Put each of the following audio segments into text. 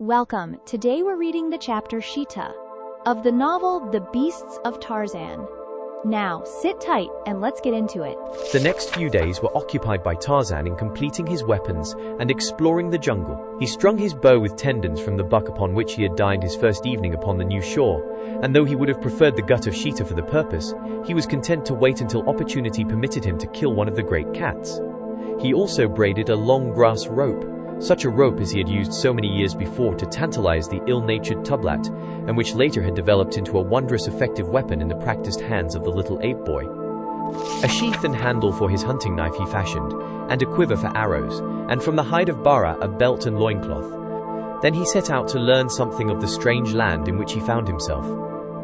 Welcome. Today we're reading the chapter SHEETA of the novel The Beasts of Tarzan. Now, sit tight and let's get into it. The next few days were occupied by Tarzan in completing his weapons and exploring the jungle. He strung his bow with tendons from the buck upon which he had dined his first evening upon the new shore, and though he would have preferred the gut of SHEETA for the purpose, he was content to wait until opportunity permitted him to kill one of the great cats. He also braided a long grass rope, such a rope as he had used so many years before to tantalize the ill-natured Tublat, and which later had developed into a wondrous effective weapon in the practiced hands of the little ape boy. A sheath and handle for his hunting knife he fashioned, and a quiver for arrows, and from the hide of Bara a belt and loincloth. Then he set out to learn something of the strange land in which he found himself.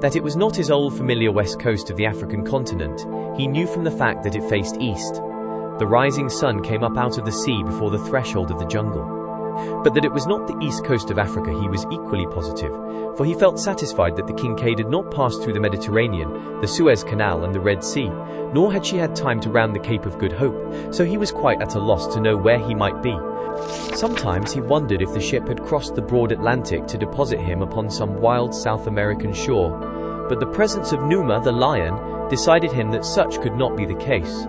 That it was not his old familiar west coast of the African continent, he knew from the fact that it faced east. The rising sun came up out of the sea before the threshold of the jungle. But that it was not the east coast of Africa he was equally positive, for he felt satisfied that the Kincaid had not passed through the Mediterranean, the Suez Canal and the Red Sea, nor had she had time to round the Cape of Good Hope, so he was quite at a loss to know where he might be. Sometimes he wondered if the ship had crossed the broad Atlantic to deposit him upon some wild South American shore, but the presence of Numa the lion decided him that such could not be the case.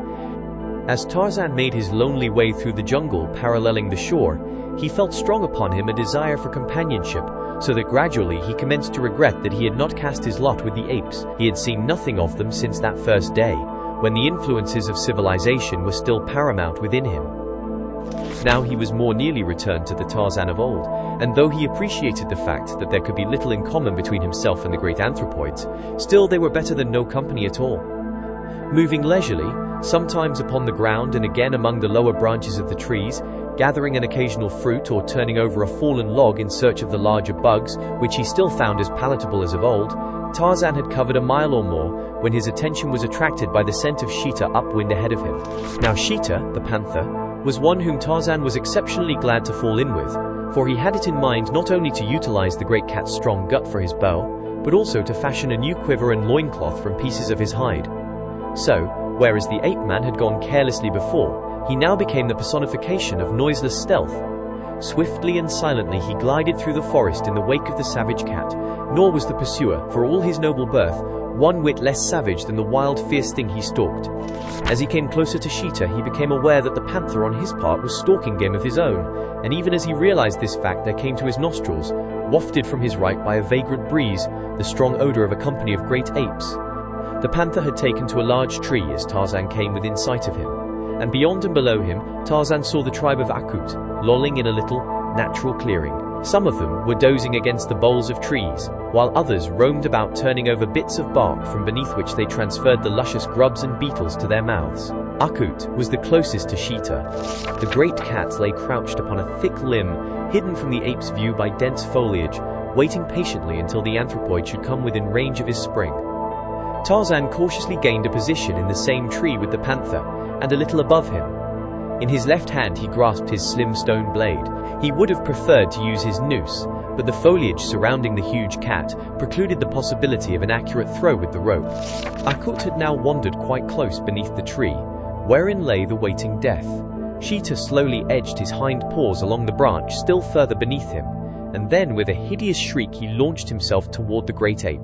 As Tarzan made his lonely way through the jungle paralleling the shore, he felt strong upon him a desire for companionship, so that gradually he commenced to regret that he had not cast his lot with the apes. He had seen nothing of them since that first day, when the influences of civilization were still paramount within him. Now he was more nearly returned to the Tarzan of old, and though he appreciated the fact that there could be little in common between himself and the great anthropoids, still they were better than no company at all. Moving leisurely, sometimes upon the ground and again among the lower branches of the trees, gathering an occasional fruit or turning over a fallen log in search of the larger bugs, which he still found as palatable as of old, Tarzan had covered a mile or more when his attention was attracted by the scent of SHEETA upwind ahead of him. Now SHEETA, the panther, was one whom Tarzan was exceptionally glad to fall in with, for he had it in mind not only to utilize the great cat's strong gut for his bow, but also to fashion a new quiver and loincloth from pieces of his hide. So, whereas the ape-man had gone carelessly before, he now became the personification of noiseless stealth. Swiftly and silently he glided through the forest in the wake of the savage cat, nor was the pursuer, for all his noble birth, one whit less savage than the wild fierce thing he stalked. As he came closer to SHEETA, he became aware that the panther on his part was stalking game of his own, and even as he realized this fact there came to his nostrils, wafted from his right by a vagrant breeze, the strong odor of a company of great apes. The panther had taken to a large tree as Tarzan came within sight of him, and beyond and below him, Tarzan saw the tribe of Akut, lolling in a little, natural clearing. Some of them were dozing against the boles of trees, while others roamed about turning over bits of bark from beneath which they transferred the luscious grubs and beetles to their mouths. Akut was the closest to SHEETA. The great cat lay crouched upon a thick limb, hidden from the ape's view by dense foliage, waiting patiently until the anthropoid should come within range of his spring. Tarzan cautiously gained a position in the same tree with the panther, and a little above him. In his left hand he grasped his slim stone blade. He would have preferred to use his noose, but the foliage surrounding the huge cat precluded the possibility of an accurate throw with the rope. Akut had now wandered quite close beneath the tree, wherein lay the waiting death. SHEETA slowly edged his hind paws along the branch still further beneath him, and then with a hideous shriek he launched himself toward the great ape.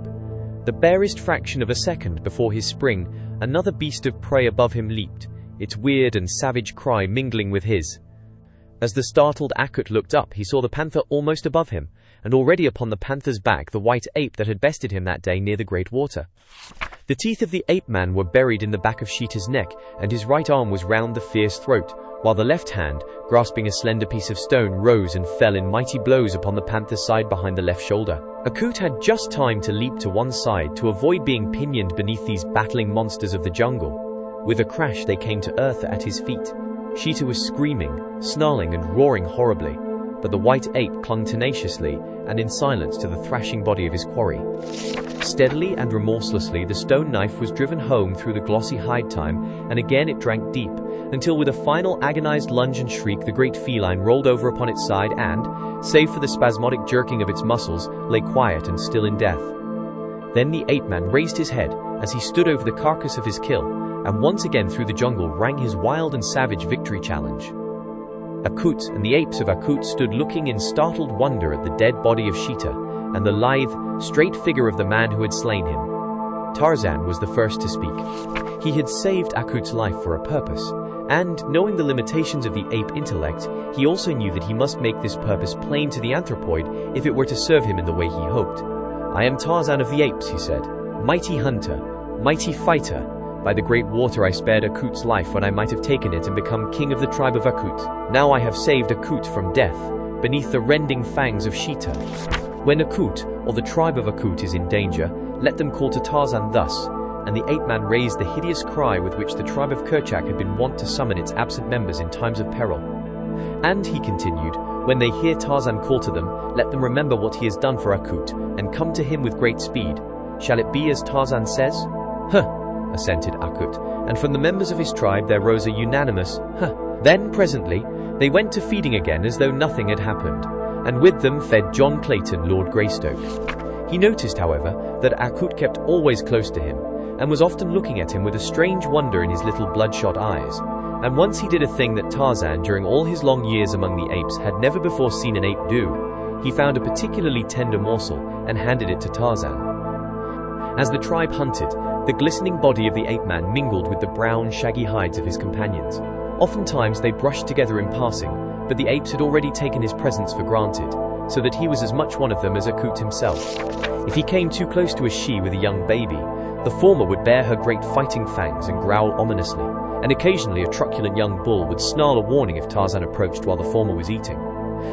The barest fraction of a second before his spring, another beast of prey above him leaped, its weird and savage cry mingling with his. As the startled Akut looked up, he saw the panther almost above him, and already upon the panther's back the white ape that had bested him that day near the great water. The teeth of the ape-man were buried in the back of SHEETA's neck, and his right arm was round the fierce throat, while the left hand, grasping a slender piece of stone, rose and fell in mighty blows upon the panther's side behind the left shoulder. Akut had just time to leap to one side to avoid being pinioned beneath these battling monsters of the jungle. With a crash they came to earth at his feet. SHEETA was screaming, snarling and roaring horribly, but the white ape clung tenaciously and in silence to the thrashing body of his quarry. Steadily and remorselessly the stone knife was driven home through the glossy hide time, and again it drank deep, until with a final agonized lunge and shriek the great feline rolled over upon its side and, save for the spasmodic jerking of its muscles, lay quiet and still in death. Then the ape-man raised his head as he stood over the carcass of his kill, and once again through the jungle rang his wild and savage victory challenge. Akut and the apes of Akut stood looking in startled wonder at the dead body of SHEETA and the lithe, straight figure of the man who had slain him. Tarzan was the first to speak. He had saved Akut's life for a purpose, and, knowing the limitations of the ape intellect, he also knew that he must make this purpose plain to the anthropoid if it were to serve him in the way he hoped. "I am Tarzan of the apes," he said. "Mighty hunter, mighty fighter. By the great water I spared Akut's life when I might have taken it and become king of the tribe of Akut. Now I have saved Akut from death, beneath the rending fangs of SHEETA. When Akut, or the tribe of Akut, is in danger, let them call to Tarzan thus," and the ape-man raised the hideous cry with which the tribe of Kerchak had been wont to summon its absent members in times of peril. "And," he continued, "when they hear Tarzan call to them, let them remember what he has done for Akut, and come to him with great speed. Shall it be as Tarzan says?" "Huh," assented Akut, and from the members of his tribe there rose a unanimous "huh." Then, presently, they went to feeding again as though nothing had happened, and with them fed John Clayton, Lord Greystoke. He noticed, however, that Akut kept always close to him, and was often looking at him with a strange wonder in his little bloodshot eyes. And once he did a thing that Tarzan, during all his long years among the apes, had never before seen an ape do. He found a particularly tender morsel, and handed it to Tarzan. As the tribe hunted, the glistening body of the ape-man mingled with the brown, shaggy hides of his companions. Oftentimes they brushed together in passing, but the apes had already taken his presence for granted, so that he was as much one of them as Akut himself. If he came too close to a she with a young baby, the former would bare her great fighting fangs and growl ominously, and occasionally a truculent young bull would snarl a warning if Tarzan approached while the former was eating.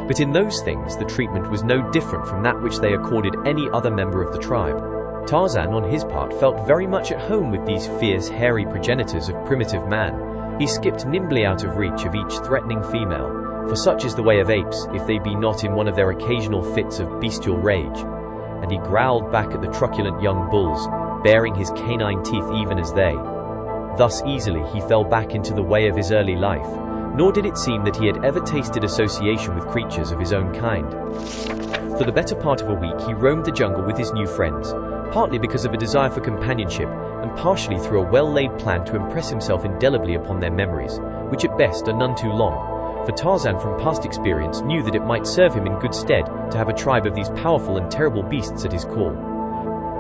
But in those things the treatment was no different from that which they accorded any other member of the tribe. Tarzan, on his part, felt very much at home with these fierce, hairy progenitors of primitive man. He skipped nimbly out of reach of each threatening female, for such is the way of apes, if they be not in one of their occasional fits of bestial rage. And he growled back at the truculent young bulls, baring his canine teeth even as they. Thus easily he fell back into the way of his early life, nor did it seem that he had ever tasted association with creatures of his own kind. For the better part of a week he roamed the jungle with his new friends, partly because of a desire for companionship, and partially through a well-laid plan to impress himself indelibly upon their memories, which at best are none too long. For Tarzan, from past experience, knew that it might serve him in good stead to have a tribe of these powerful and terrible beasts at his call.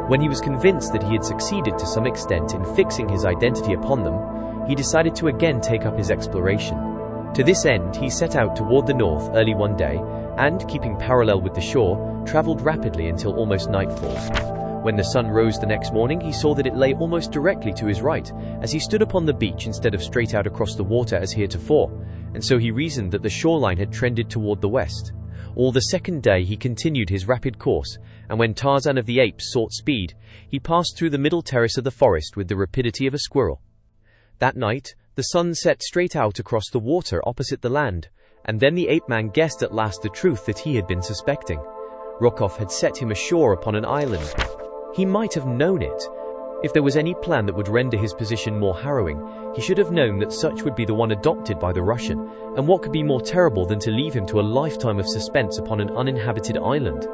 When he was convinced that he had succeeded to some extent in fixing his identity upon them, he decided to again take up his exploration. To this end, he set out toward the north early one day, and, keeping parallel with the shore, traveled rapidly until almost nightfall. When the sun rose the next morning, he saw that it lay almost directly to his right, as he stood upon the beach instead of straight out across the water as heretofore, and so he reasoned that the shoreline had trended toward the west. All the second day he continued his rapid course, and when Tarzan of the apes sought speed, he passed through the middle terrace of the forest with the rapidity of a squirrel. That night, the sun set straight out across the water opposite the land, and then the ape-man guessed at last the truth that he had been suspecting. Rokov had set him ashore upon an island. He might have known it. If there was any plan that would render his position more harrowing, he should have known that such would be the one adopted by the Russian, and what could be more terrible than to leave him to a lifetime of suspense upon an uninhabited island?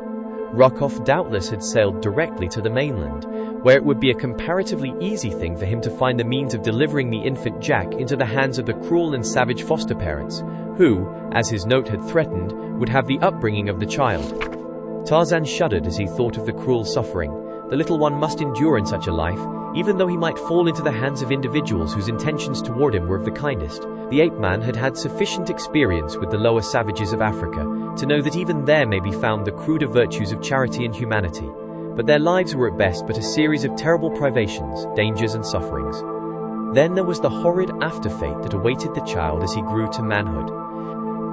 Rokov doubtless had sailed directly to the mainland, where it would be a comparatively easy thing for him to find the means of delivering the infant Jack into the hands of the cruel and savage foster parents, who, as his note had threatened, would have the upbringing of the child. Tarzan shuddered as he thought of the cruel suffering the little one must endure in such a life, even though he might fall into the hands of individuals whose intentions toward him were of the kindest. The ape-man had had sufficient experience with the lower savages of Africa to know that even there may be found the cruder virtues of charity and humanity, but their lives were at best but a series of terrible privations, dangers and sufferings. Then there was the horrid after-fate that awaited the child as he grew to manhood.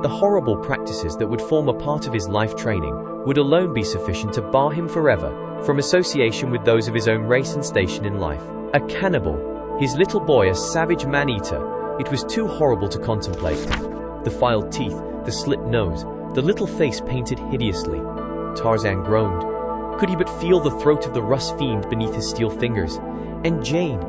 The horrible practices that would form a part of his life training would alone be sufficient to bar him forever from association with those of his own race and station in life. A cannibal, his little boy a savage man-eater, it was too horrible to contemplate. The filed teeth, the slit nose, the little face painted hideously. Tarzan groaned. Could he but feel the throat of the rust fiend beneath his steel fingers? And Jane,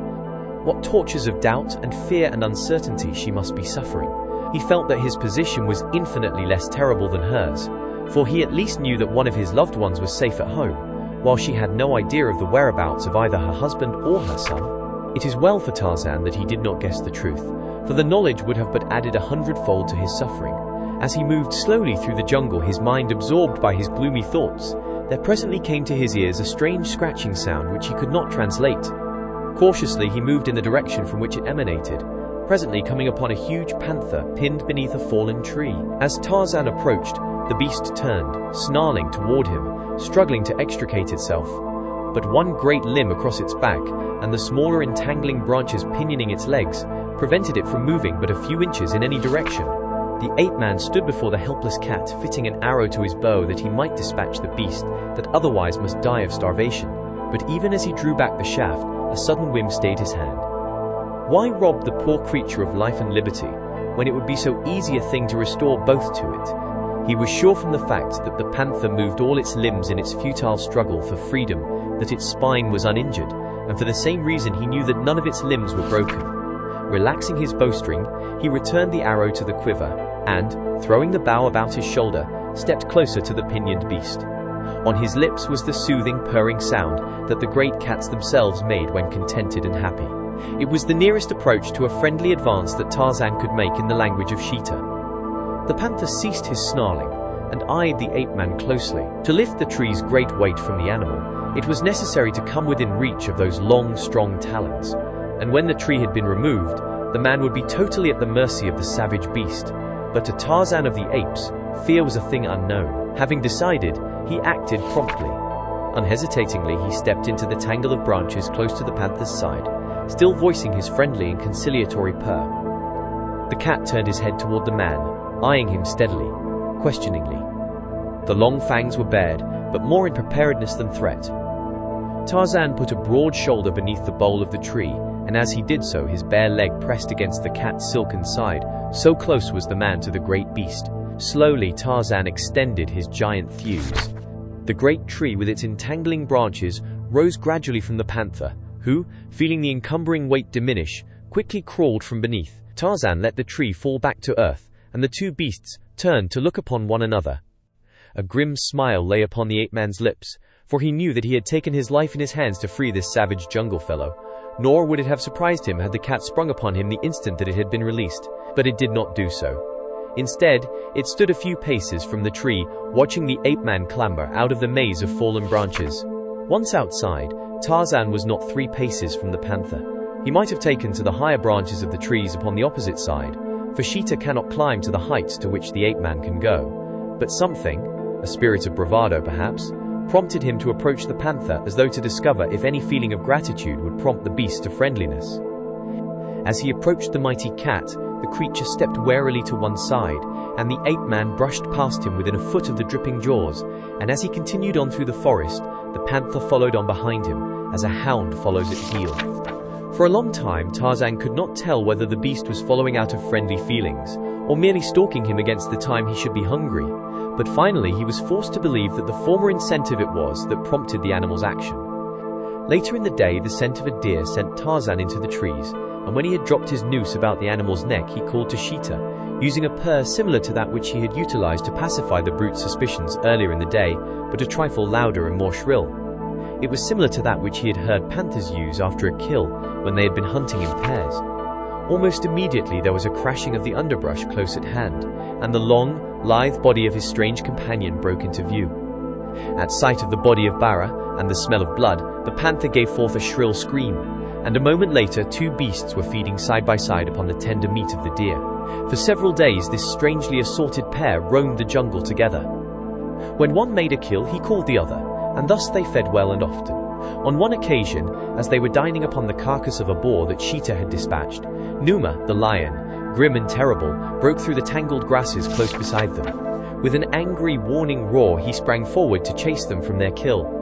what tortures of doubt and fear and uncertainty she must be suffering. He felt that his position was infinitely less terrible than hers, for he at least knew that one of his loved ones was safe at home, while she had no idea of the whereabouts of either her husband or her son. It is well for Tarzan that he did not guess the truth, for the knowledge would have but added 100-fold to his suffering, As he moved slowly through the jungle, his mind absorbed by his gloomy thoughts, there presently came to his ears a strange scratching sound which he could not translate. Cautiously he moved in the direction from which it emanated, presently coming upon a huge panther pinned beneath a fallen tree. As Tarzan approached, the beast turned, snarling toward him, struggling to extricate itself. But one great limb across its back, and the smaller entangling branches pinioning its legs, prevented it from moving but a few inches in any direction. The ape-man stood before the helpless cat, fitting an arrow to his bow that he might dispatch the beast that otherwise must die of starvation. But even as he drew back the shaft, a sudden whim stayed his hand. Why rob the poor creature of life and liberty, when it would be so easy a thing to restore both to it? He was sure from the fact that the panther moved all its limbs in its futile struggle for freedom, that its spine was uninjured, and for the same reason he knew that none of its limbs were broken. Relaxing his bowstring, he returned the arrow to the quiver, and, throwing the bow about his shoulder, stepped closer to the pinioned beast. On his lips was the soothing, purring sound that the great cats themselves made when contented and happy. It was the nearest approach to a friendly advance that Tarzan could make in the language of SHEETA. The panther ceased his snarling, and eyed the ape-man closely. To lift the tree's great weight from the animal, it was necessary to come within reach of those long, strong talons. And when the tree had been removed, the man would be totally at the mercy of the savage beast. But to Tarzan of the Apes, fear was a thing unknown. Having decided, he acted promptly. Unhesitatingly, he stepped into the tangle of branches close to the panther's side, still voicing his friendly and conciliatory purr. The cat turned his head toward the man, eyeing him steadily, questioningly. The long fangs were bared, but more in preparedness than threat. Tarzan put a broad shoulder beneath the bole of the tree, and as he did so, his bare leg pressed against the cat's silken side, so close was the man to the great beast. Slowly, Tarzan extended his giant thews. The great tree with its entangling branches rose gradually from the panther, who, feeling the encumbering weight diminish, quickly crawled from beneath. Tarzan let the tree fall back to earth, and the two beasts turned to look upon one another. A grim smile lay upon the ape-man's lips, for he knew that he had taken his life in his hands to free this savage jungle fellow. Nor would it have surprised him had the cat sprung upon him the instant that it had been released, but it did not do so. Instead, it stood a few paces from the tree, watching the ape-man clamber out of the maze of fallen branches. Once outside, Tarzan was not 3 paces from the panther. He might have taken to the higher branches of the trees upon the opposite side, for SHEETA cannot climb to the heights to which the ape-man can go. But something, a spirit of bravado perhaps, prompted him to approach the panther as though to discover if any feeling of gratitude would prompt the beast to friendliness. As he approached the mighty cat, the creature stepped warily to one side, and the ape-man brushed past him within a foot of the dripping jaws, and as he continued on through the forest, the panther followed on behind him, as a hound follows its heel. For a long time, Tarzan could not tell whether the beast was following out of friendly feelings, or merely stalking him against the time he should be hungry. But finally he was forced to believe that the former incentive it was that prompted the animal's action. Later in the day, the scent of a deer sent Tarzan into the trees, and when he had dropped his noose about the animal's neck, he called to SHEETA, using a purr similar to that which he had utilized to pacify the brute's suspicions earlier in the day, but a trifle louder and more shrill. It was similar to that which he had heard panthers use after a kill when they had been hunting in pairs. Almost immediately there was a crashing of the underbrush close at hand, and the long, lithe body of his strange companion broke into view. At sight of the body of Bara, and the smell of blood, the panther gave forth a shrill scream, and a moment later 2 beasts were feeding side by side upon the tender meat of the deer. For several days this strangely assorted pair roamed the jungle together. When one made a kill, he called the other, and thus they fed well and often. On one occasion, as they were dining upon the carcass of a boar that SHEETA had dispatched, Numa, the lion, grim and terrible, broke through the tangled grasses close beside them. With an angry, warning roar, he sprang forward to chase them from their kill.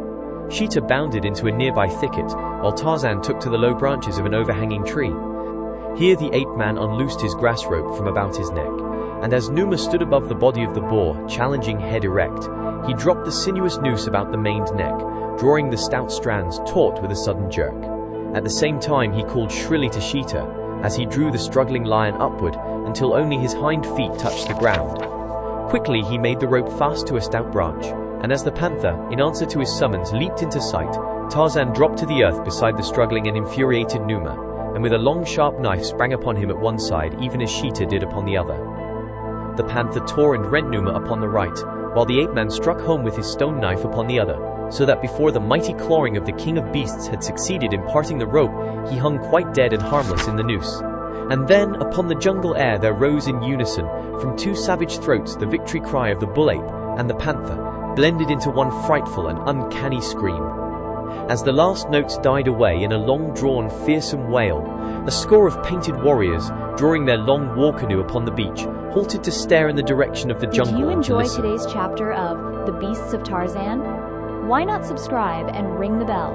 SHEETA bounded into a nearby thicket, while Tarzan took to the low branches of an overhanging tree. Here the ape-man unloosed his grass rope from about his neck, and as Numa stood above the body of the boar, challenging head erect, he dropped the sinuous noose about the maned neck, drawing the stout strands taut with a sudden jerk. At the same time he called shrilly to SHEETA, as he drew the struggling lion upward until only his hind feet touched the ground. Quickly he made the rope fast to a stout branch, and as the panther, in answer to his summons, leaped into sight, Tarzan dropped to the earth beside the struggling and infuriated Numa, and with a long sharp knife sprang upon him at one side even as SHEETA did upon the other. the panther tore and rent Numa upon the right, while the ape-man struck home with his stone knife upon the other, so that before the mighty clawing of the king of beasts had succeeded in parting the rope, he hung quite dead and harmless in the noose. And then, upon the jungle air there rose in unison, from two savage throats, the victory cry of the bull-ape and the panther, blended into one frightful and uncanny scream. As the last notes died away in a long-drawn, fearsome wail, a score of painted warriors, drawing their long war canoe upon the beach, halted to stare in the direction of the jungle. Did you and to enjoy listen. today's chapter of The Beasts of Tarzan? Why not subscribe and ring the bell?